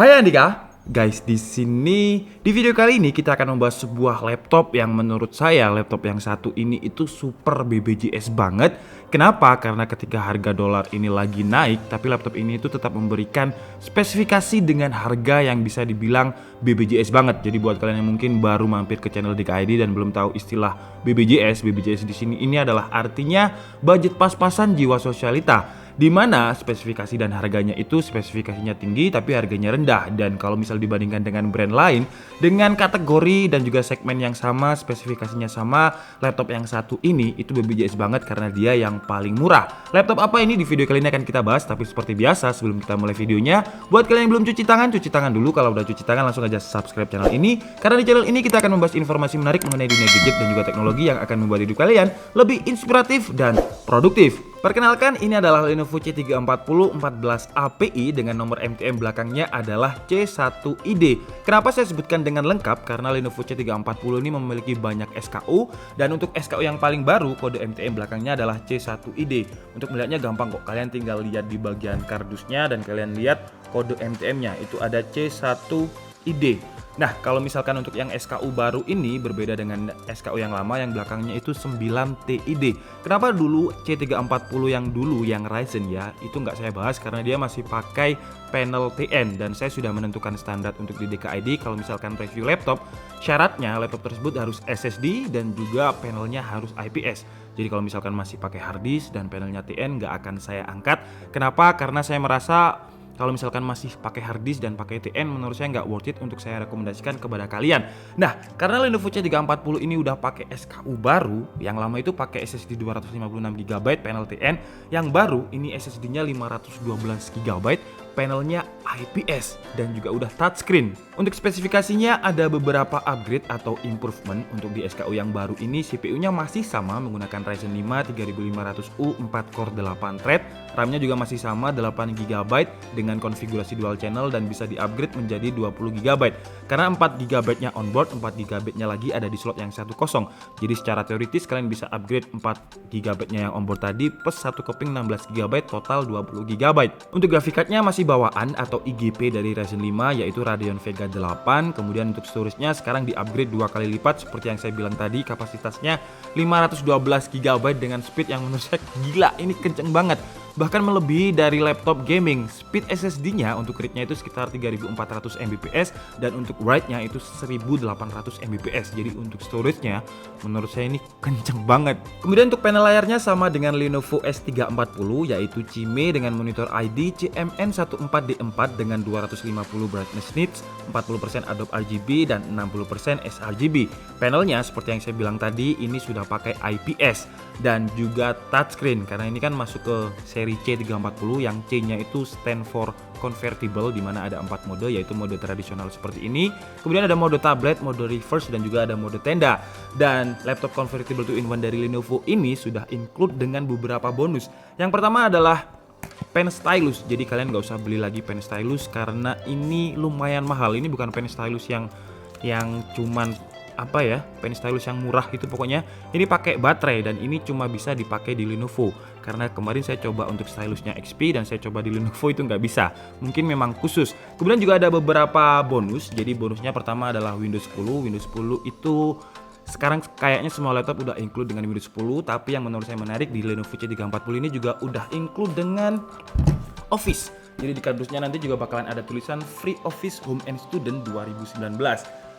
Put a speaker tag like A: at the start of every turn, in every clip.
A: Hai Andika, guys di sini di video kali ini kita akan membahas sebuah laptop yang menurut saya laptop yang satu ini itu super BBJS banget. Kenapa? Karena ketika harga dolar ini lagi naik, tapi laptop ini itu tetap memberikan spesifikasi dengan harga yang bisa dibilang BBJS banget. Jadi buat kalian yang mungkin baru mampir ke channel DKID dan belum tahu istilah BBJS di sini ini adalah artinya budget pas-pasan jiwa sosialita, di mana spesifikasi dan harganya itu spesifikasinya tinggi tapi harganya rendah. Dan kalau misal dibandingkan dengan brand lain dengan kategori dan juga segmen yang sama, spesifikasinya sama, laptop yang satu ini itu BBJS banget karena dia yang paling murah. Laptop apa ini di video kali ini akan kita bahas, tapi seperti biasa sebelum kita mulai videonya, buat kalian yang belum cuci tangan dulu. Kalau udah cuci tangan langsung aja subscribe channel ini, karena di channel ini kita akan membahas informasi menarik mengenai dunia gadget dan juga teknologi yang akan membuat hidup kalian lebih inspiratif dan produktif. Perkenalkan, ini adalah Lenovo C340 14 API dengan nomor MTM belakangnya adalah C1ID. Kenapa saya sebutkan dengan lengkap? Karena Lenovo C340 ini memiliki banyak SKU, dan untuk SKU yang paling baru kode MTM belakangnya adalah C1ID. Untuk melihatnya gampang kok, kalian tinggal lihat di bagian kardusnya dan kalian lihat kode MTM-nya itu ada C1ID. Nah, kalau misalkan untuk yang SKU baru ini berbeda dengan SKU yang lama yang belakangnya itu 9TID. Kenapa dulu C340 yang dulu yang Ryzen ya, itu nggak saya bahas karena dia masih pakai panel TN dan saya sudah menentukan standar untuk di DKID. Kalau misalkan review laptop, syaratnya laptop tersebut harus SSD dan juga panelnya harus IPS. Jadi kalau misalkan masih pakai hard disk dan panelnya TN nggak akan saya angkat. Kenapa? Karena saya merasa kalau misalkan masih pakai hard disk dan pakai TN, menurut saya nggak worth it untuk saya rekomendasikan kepada kalian. Nah, karena Lenovo C340 ini udah pakai SKU baru, yang lama itu pakai SSD 256GB panel TN, yang baru ini SSD-nya 512GB, panelnya IPS dan juga udah touchscreen. Untuk spesifikasinya ada beberapa upgrade atau improvement. Untuk di SKU yang baru ini CPU-nya masih sama menggunakan Ryzen 5 3500U 4 core 8 thread, RAM-nya juga masih sama 8GB dengan konfigurasi dual channel dan bisa di-upgrade menjadi 20GB. Karena 4GB-nya onboard, 4GB-nya lagi ada di slot yang 10. Jadi secara teoritis kalian bisa upgrade 4GB-nya yang onboard tadi plus satu keping 16GB total 20GB. Untuk grafik card-nya masih bawaan atau IGP dari Ryzen 5 yaitu Radeon Vega 8. Kemudian untuk storage-nya sekarang di-upgrade 2 kali lipat seperti yang saya bilang tadi, kapasitasnya 512GB dengan speed yang menurut saya gila, ini kenceng banget. Bahkan melebihi dari laptop gaming. Speed SSD-nya untuk read-nya itu sekitar 3400 Mbps dan untuk write-nya itu 1800 Mbps. Jadi untuk storage-nya menurut saya ini kenceng banget. Kemudian untuk panel layarnya sama dengan Lenovo S340 yaitu CIME dengan monitor ID CMN14D4 dengan 250 brightness nits, 40% Adobe RGB dan 60% sRGB. Panelnya seperti yang saya bilang tadi ini sudah pakai IPS dan juga touchscreen karena ini kan masuk ke seri C340 yang C-nya itu stand for convertible, di mana ada 4 mode yaitu mode tradisional seperti ini, kemudian ada mode tablet, mode reverse dan juga ada mode tenda. Dan laptop convertible 2-in-1 dari Lenovo ini sudah include dengan beberapa bonus. Yang pertama adalah pen stylus. Jadi kalian nggak usah beli lagi pen stylus karena ini lumayan mahal. Ini bukan pen stylus yang cuman apa ya, pen stylus yang murah itu pokoknya. Ini pakai baterai dan ini cuma bisa dipakai di Lenovo. Karena kemarin saya coba untuk stylusnya XP dan saya coba di Lenovo itu nggak bisa. Mungkin memang khusus. Kemudian juga ada beberapa bonus. Jadi bonusnya pertama adalah Windows 10. Windows 10 itu sekarang kayaknya semua laptop udah include dengan Windows 10. Tapi yang menurut saya menarik di Lenovo C340 ini juga udah include dengan Office. Jadi di kardusnya nanti juga bakalan ada tulisan Free Office Home and Student 2019.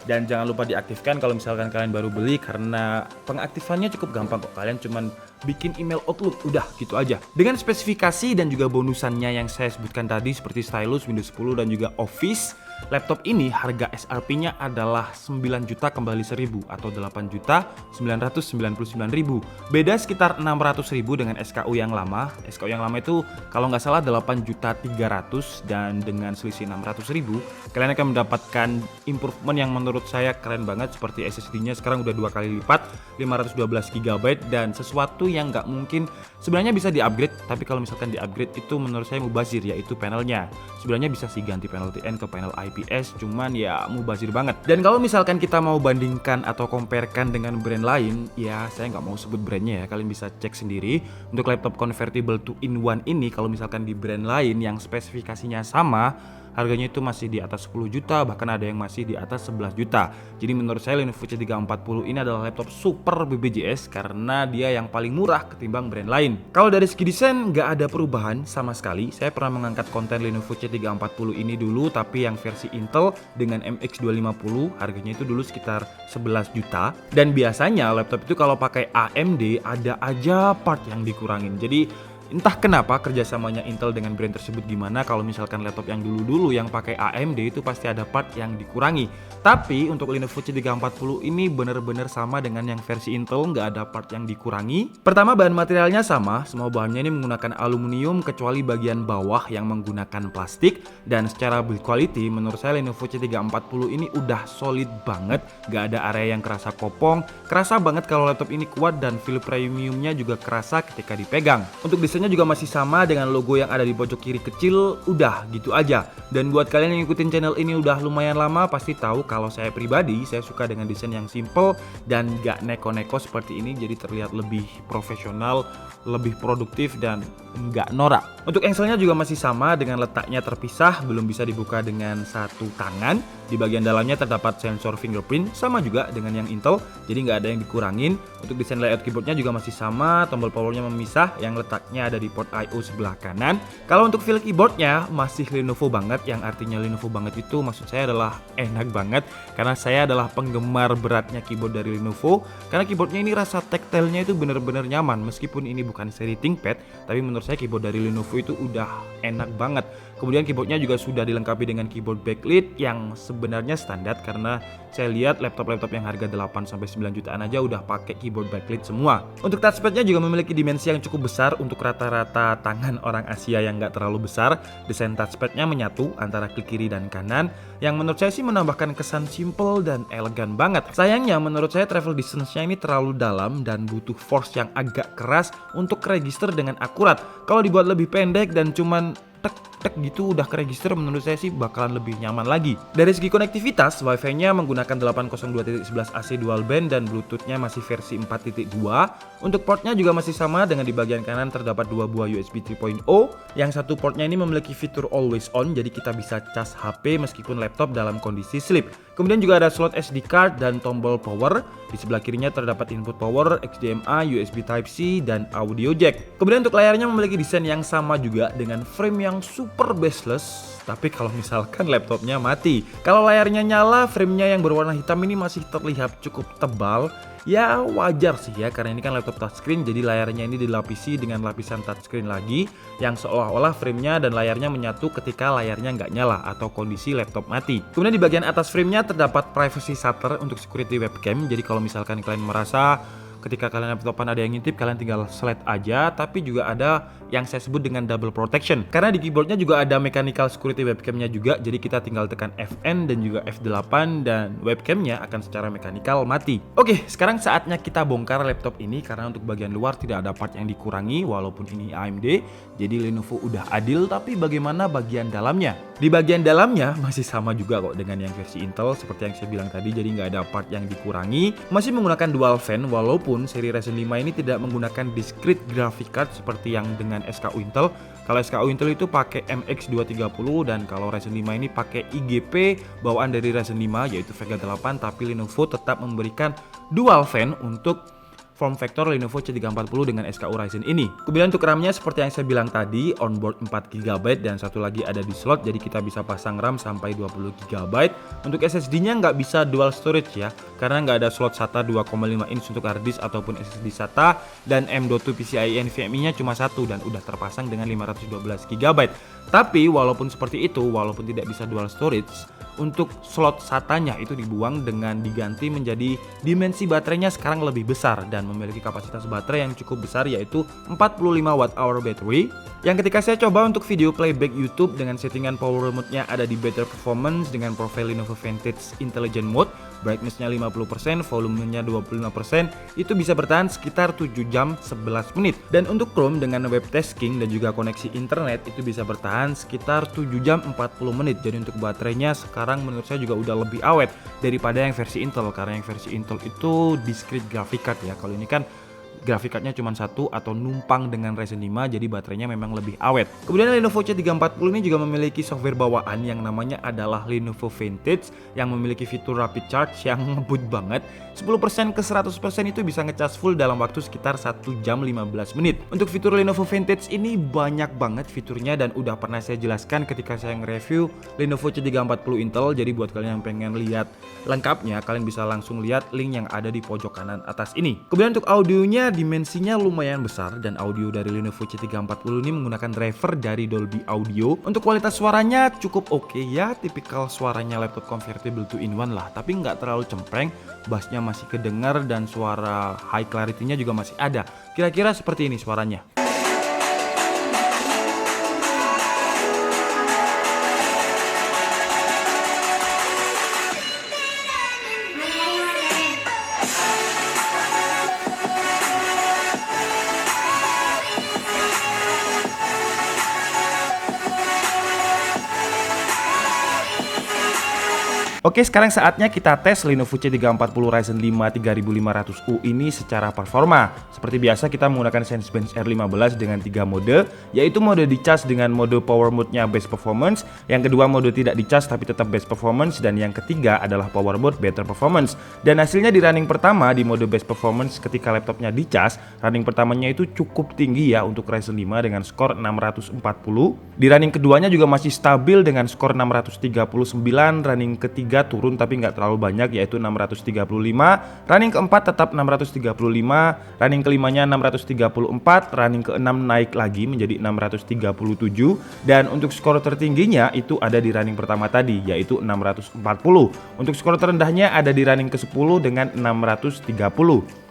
A: Dan jangan lupa diaktifkan kalau misalkan kalian baru beli, karena pengaktifannya cukup gampang kok. Kalian cuman bikin email Outlook, udah gitu aja. Dengan spesifikasi dan juga bonusannya yang saya sebutkan tadi seperti stylus, Windows 10 dan juga Office, laptop ini harga SRP-nya adalah 9 juta kembali 1000 atau 8.999.000. Beda sekitar 600.000 dengan SKU yang lama. SKU yang lama itu kalau nggak salah 8.300.000 dan dengan selisih 600.000 kalian akan mendapatkan improvement yang menurut saya keren banget, seperti SSD-nya sekarang udah 2 kali lipat 512GB dan sesuatu yang nggak mungkin sebenarnya bisa di-upgrade, tapi kalau misalkan di-upgrade itu menurut saya mubazir, yaitu panelnya. Sebenarnya bisa sih ganti panel TN ke panel IPS, cuman ya mubazir banget. Dan kalau misalkan kita mau bandingkan atau comparekan dengan brand lain, ya saya nggak mau sebut brandnya ya, kalian bisa cek sendiri. Untuk laptop convertible 2-in-1 ini kalau misalkan di brand lain yang spesifikasinya sama, harganya itu masih di atas 10 juta, bahkan ada yang masih di atas 11 juta. Jadi menurut saya Lenovo C340 ini adalah laptop super BBJS karena dia yang paling murah ketimbang brand lain. Kalau dari segi desain nggak ada perubahan sama sekali. Saya pernah mengangkat konten Lenovo C340 ini dulu, tapi yang versi Intel dengan MX250 harganya itu dulu sekitar 11 juta. Dan biasanya laptop itu kalau pakai AMD ada aja part yang dikurangin. Jadi entah kenapa kerjasamanya Intel dengan brand tersebut gimana. Kalau misalkan laptop yang dulu-dulu yang pakai AMD itu pasti ada part yang dikurangi. Tapi untuk Lenovo C340 ini bener-bener sama dengan yang versi Intel, nggak ada part yang dikurangi. Pertama, bahan materialnya sama, semua bahannya ini menggunakan aluminium kecuali bagian bawah yang menggunakan plastik. Dan secara build quality menurut saya Lenovo C340 ini udah solid banget, nggak ada area yang kerasa kopong. Kerasa banget kalau laptop ini kuat dan feel premiumnya juga kerasa ketika dipegang. Untuk desainnya juga masih sama dengan logo yang ada di pojok kiri kecil, udah gitu aja. Dan buat kalian yang ngikutin channel ini udah lumayan lama pasti tahu kalau saya pribadi saya suka dengan desain yang simple dan gak neko-neko seperti ini, jadi terlihat lebih profesional, lebih produktif dan nggak norak. Untuk engselnya juga masih sama dengan letaknya terpisah, belum bisa dibuka dengan satu tangan. Di bagian dalamnya terdapat sensor fingerprint, sama juga dengan yang Intel, jadi nggak ada yang dikurangin. Untuk desain layout keyboardnya juga masih sama, tombol powernya memisah, yang letaknya ada di port I/O sebelah kanan. Kalau untuk feel keyboardnya masih Lenovo banget, yang artinya Lenovo banget itu maksud saya adalah enak banget, karena saya adalah penggemar beratnya keyboard dari Lenovo, karena keyboardnya ini rasa tactile-nya itu bener-bener nyaman, meskipun ini bukan seri ThinkPad, tapi menurut saya keyboard dari Lenovo itu udah enak banget. Kemudian keyboardnya juga sudah dilengkapi dengan keyboard backlit yang sebenarnya standar, karena saya lihat laptop-laptop yang harga 8-9 jutaan aja udah pakai keyboard backlit semua. Untuk touchpadnya juga memiliki dimensi yang cukup besar untuk rata-rata tangan orang Asia yang nggak terlalu besar. Desain touchpadnya menyatu antara klik kiri dan kanan, yang menurut saya sih menambahkan kesan simple dan elegan banget. Sayangnya menurut saya travel distance-nya ini terlalu dalam dan butuh force yang agak keras untuk register dengan akurat. Kalau dibuat lebih pendek dan cuman tek gitu udah ke register, menurut saya sih bakalan lebih nyaman lagi. Dari segi konektivitas, wifi-nya menggunakan 802.11 AC dual band dan bluetooth-nya masih versi 4.2. Untuk portnya juga masih sama, dengan di bagian kanan terdapat 2 buah USB 3.0. Yang satu portnya ini memiliki fitur always on, jadi kita bisa cas HP meskipun laptop dalam kondisi sleep. Kemudian juga ada slot SD card dan tombol power. Di sebelah kirinya terdapat input power, HDMI, USB Type-C, dan audio jack. Kemudian untuk layarnya memiliki desain yang sama juga dengan frame yang super bezel-less. Tapi kalau misalkan laptopnya mati, kalau layarnya nyala, framenya yang berwarna hitam ini masih terlihat cukup tebal. Ya wajar sih ya, karena ini kan laptop touchscreen, jadi layarnya ini dilapisi dengan lapisan touchscreen lagi yang seolah-olah framenya dan layarnya menyatu ketika layarnya nggak nyala atau kondisi laptop mati. Kemudian di bagian atas framenya terdapat privacy shutter untuk security webcam, jadi kalau misalkan kalian merasa ketika kalian laptopan ada yang ngintip, kalian tinggal slide aja. Tapi juga ada yang saya sebut dengan double protection, karena di keyboardnya juga ada mechanical security webcamnya juga, jadi kita tinggal tekan Fn dan juga F8 dan webcamnya akan secara mekanikal mati. Oke, sekarang saatnya kita bongkar laptop ini, karena untuk bagian luar tidak ada part yang dikurangi walaupun ini AMD, jadi Lenovo udah adil. Tapi bagaimana bagian dalamnya? Di bagian dalamnya masih sama juga kok dengan yang versi Intel, seperti yang saya bilang tadi, jadi nggak ada part yang dikurangi. Masih menggunakan dual fan, walaupun seri Ryzen 5 ini tidak menggunakan discrete graphic card seperti yang dengan SKU Intel. Kalau SKU Intel itu pakai MX230, dan kalau Ryzen 5 ini pakai IGP bawaan dari Ryzen 5 yaitu Vega 8, tapi Lenovo tetap memberikan dual fan untuk form factor Lenovo C340 dengan SKU Ryzen ini. Kemudian untuk RAM-nya seperti yang saya bilang tadi, onboard 4GB dan satu lagi ada di slot, jadi kita bisa pasang RAM sampai 20GB. Untuk SSD-nya nggak bisa dual storage ya, karena nggak ada slot SATA 2,5 inch untuk hard disk ataupun SSD SATA, dan M.2 PCIe NVMe-nya cuma satu dan udah terpasang dengan 512GB. Tapi walaupun seperti itu, walaupun tidak bisa dual storage, untuk slot SATA-nya itu dibuang dengan diganti menjadi dimensi baterainya sekarang lebih besar dan memiliki kapasitas baterai yang cukup besar, yaitu 45 Wh battery. Yang ketika saya coba untuk video playback YouTube dengan settingan power mode-nya ada di better performance dengan profile Lenovo Vantage Intelligent Mode, brightness-nya 50%, volumenya 25%, itu bisa bertahan sekitar 7 jam 11 menit. Dan untuk Chrome dengan web tasking dan juga koneksi internet itu bisa bertahan sekitar 7 jam 40 menit. Jadi untuk baterainya sekarang menurut saya juga udah lebih awet daripada yang versi Intel, karena yang versi Intel itu discrete graphic card ya. Kalau ini kan grafik cardnya cuma satu atau numpang dengan Ryzen 5, jadi baterainya memang lebih awet. Kemudian Lenovo C340 ini juga memiliki software bawaan yang namanya adalah Lenovo Vantage yang memiliki fitur rapid charge yang ngebut banget. 10% ke 100% itu bisa ngecas full dalam waktu sekitar 1 jam 15 menit. Untuk fitur Lenovo Vantage ini banyak banget fiturnya dan udah pernah saya jelaskan ketika saya nge-review Lenovo C340 Intel. Jadi buat kalian yang pengen lihat lengkapnya, kalian bisa langsung lihat link yang ada di pojok kanan atas ini. Kemudian untuk audionya dimensinya lumayan besar dan audio dari Lenovo C340 ini menggunakan driver dari Dolby Audio. Untuk kualitas suaranya cukup oke ya, tipikal suaranya laptop convertible 2-in-1 lah, tapi nggak terlalu cempreng, bassnya masih kedengar dan suara high clarity-nya juga masih ada. Kira-kira seperti ini suaranya. Oke, sekarang saatnya kita tes Lenovo C340 Ryzen 5 3500U ini secara performa. Seperti biasa kita menggunakan Sensebench R15 dengan 3 mode, yaitu mode dicas dengan mode power mode-nya best performance, yang kedua mode tidak dicas tapi tetap best performance, dan yang ketiga adalah power mode better performance. Dan hasilnya di running pertama di mode best performance ketika laptopnya dicas, running pertamanya itu cukup tinggi ya untuk Ryzen 5 dengan skor 640. Di running keduanya juga masih stabil dengan skor 639, running ketiga turun tapi nggak terlalu banyak yaitu 635, running keempat tetap 635, running kelimanya 634, running keenam naik lagi menjadi 637, dan untuk skor tertingginya itu ada di running pertama tadi yaitu 640. Untuk skor terendahnya ada di running ke-10 dengan 630.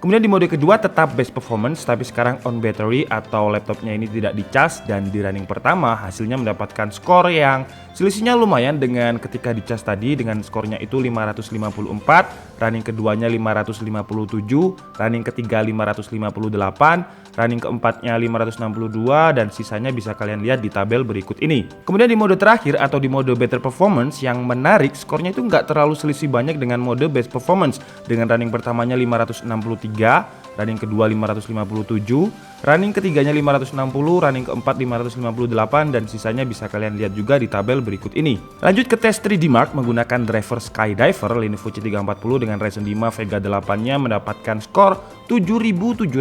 A: Kemudian di mode kedua tetap best performance tapi sekarang on battery atau laptopnya ini tidak dicas, dan di running pertama hasilnya mendapatkan skor yang selisihnya lumayan dengan ketika dicas tadi, dengan skornya itu 554, running keduanya 557, running ketiga 558, running keempatnya 562, dan sisanya bisa kalian lihat di tabel berikut ini. Kemudian di mode terakhir atau di mode better performance yang menarik, skornya itu nggak terlalu selisih banyak dengan mode best performance, dengan running pertamanya 563, running kedua 557, running ketiganya 560, running keempat 558, dan sisanya bisa kalian lihat juga di tabel berikut ini. Lanjut ke tes 3D Mark menggunakan driver Skydiver, Lenovo C340 dengan Ryzen 5 Vega 8-nya mendapatkan skor 7762.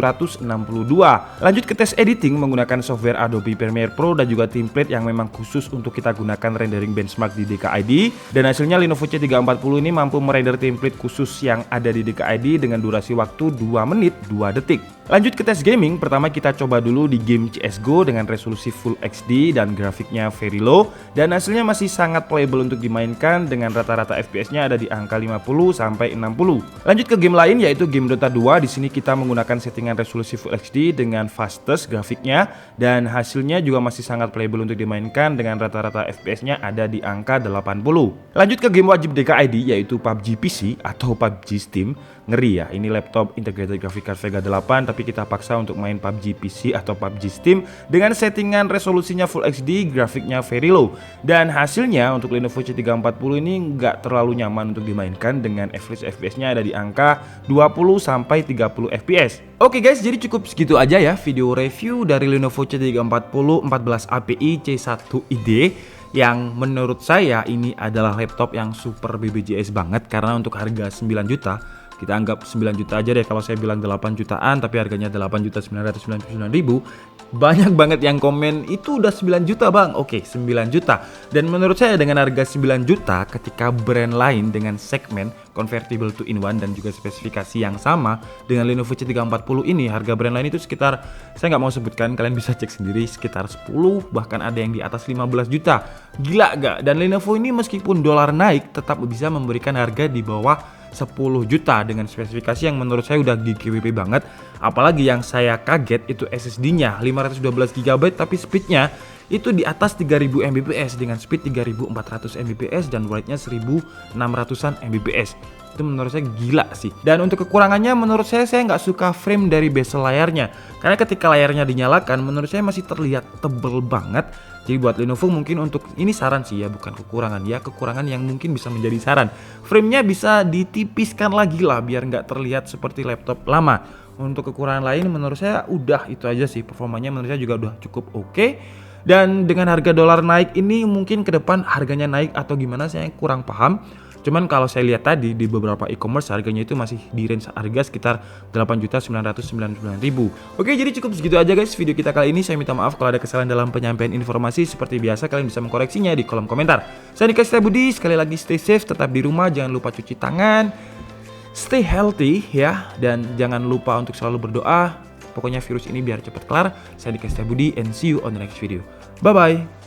A: Lanjut ke tes editing menggunakan software Adobe Premiere Pro dan juga template yang memang khusus untuk kita gunakan rendering benchmark di DKID, dan hasilnya Lenovo C340 ini mampu merender template khusus yang ada di DKID dengan durasi waktu 2 menit 2 detik. Lanjut ke tes gaming, pertama kita coba dulu di game CSGO dengan resolusi Full HD dan grafiknya very low, dan hasilnya masih sangat playable untuk dimainkan dengan rata-rata FPS-nya ada di angka 50 sampai 60. Lanjut ke game lain yaitu game Dota 2. Di sini kita menggunakan settingan resolusi Full HD dengan fastest grafiknya, dan hasilnya juga masih sangat playable untuk dimainkan dengan rata-rata FPS-nya ada di angka 80. Lanjut ke game wajib DKID yaitu PUBG PC atau PUBG Steam. Ngeri ya, ini laptop integrated graphic card Vega 8 tapi kita paksa untuk main PUBG PC atau PUBG Steam dengan settingan resolusinya Full HD, grafiknya very low, dan hasilnya untuk Lenovo C340 ini nggak terlalu nyaman untuk dimainkan dengan average FPS-nya ada di angka 20 sampai 30 FPS. Oke guys, jadi cukup segitu aja ya video review dari Lenovo C340 14 API C1ID yang menurut saya ini adalah laptop yang super BBJS banget karena untuk harga 9 juta. Kita anggap 9 juta aja deh, kalau saya bilang 8 jutaan tapi harganya 8.999.000. Banyak banget yang komen itu udah 9 juta bang. Oke, 9 juta. Dan menurut saya dengan harga 9 juta ketika brand lain dengan segmen convertible 2-in-1 dan juga spesifikasi yang sama dengan Lenovo C340 ini, harga brand lain itu sekitar, saya nggak mau sebutkan, kalian bisa cek sendiri, sekitar 10 bahkan ada yang di atas 15 juta. Gila gak? Dan Lenovo ini meskipun dolar naik tetap bisa memberikan harga di bawah 10 juta dengan spesifikasi yang menurut saya udah GWP banget. Apalagi yang saya kaget itu SSD-nya 512 GB tapi speednya itu di atas 3000 Mbps dengan speed 3400 Mbps dan write-nya 1600-an Mbps. Itu menurut saya gila sih. Dan untuk kekurangannya menurut saya nggak suka frame dari bezel layarnya, karena ketika layarnya dinyalakan menurut saya masih terlihat tebel banget. Jadi buat Lenovo mungkin untuk ini saran sih ya, bukan kekurangan ya, kekurangan yang mungkin bisa menjadi saran. Framenya bisa ditipiskan lagi lah biar nggak terlihat seperti laptop lama. Untuk kekurangan lain menurut saya udah itu aja sih, performanya menurut saya juga udah cukup oke. Dan dengan harga dolar naik ini mungkin ke depan harganya naik atau gimana saya kurang paham. Cuman kalau saya lihat tadi di beberapa e-commerce harganya itu masih di range harga sekitar 8.999.000. Oke, jadi cukup segitu aja guys video kita kali ini. Saya minta maaf kalau ada kesalahan dalam penyampaian informasi. Seperti biasa kalian bisa mengkoreksinya di kolom komentar. Saya Dika Setia Budi, sekali lagi stay safe, tetap di rumah, jangan lupa cuci tangan, stay healthy ya, dan jangan lupa untuk selalu berdoa. Pokoknya virus ini biar cepat kelar. Saya Dika Setia Budi and see you on the next video. Bye bye.